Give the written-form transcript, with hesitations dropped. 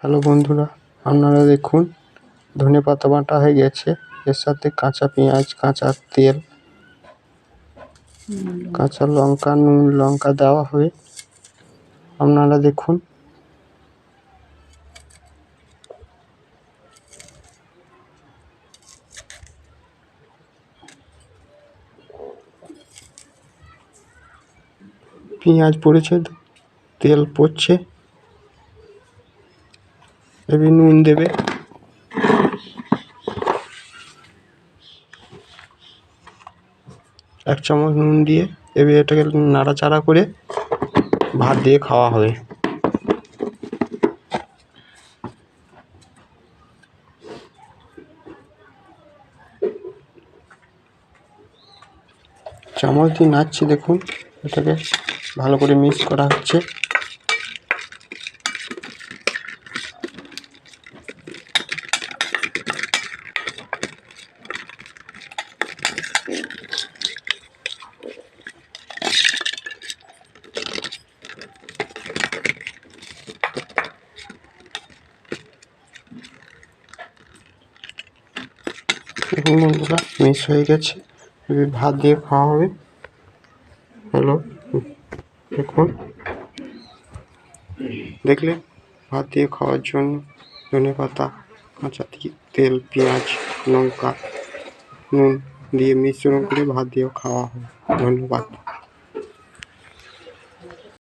Hello বন্ধুরা, আপনারা দেখুন ধনেপাতা বাটা হয়ে গেছে। এর সাথে কাঁচা পেঁয়াজ, কাঁচা তেল, কাঁচা লঙ্কা, নুন, লঙ্কা দেওয়া হয়ে আপনারা দেখুন। পেঁয়াজ পড়েছে, তেল পড়ছে, এবার নুন দেবে, এক চামচ নুন দিয়ে এবার এটাকে নাড়াচাড়া করে ভাত দিয়ে খাওয়া হবে। চামচ দিয়ে নাড়ছি, দেখুন এটাকে ভালো করে মিক্স করা হচ্ছে। দেখুন বন্ধুরা, মিক্স হয়ে গেছে, এবার ভাত দিয়ে খাওয়া হবে। হ্যালো, দেখুন, দেখলে ভাত দিয়ে খাওয়ার জন্য ধনেপাতা, কাঁচা তেল, পেঁয়াজ, লঙ্কা, নুন দিয়ে মিশ্রণ করে ভাত দিয়েও খাওয়া হয়। ধন্যবাদ।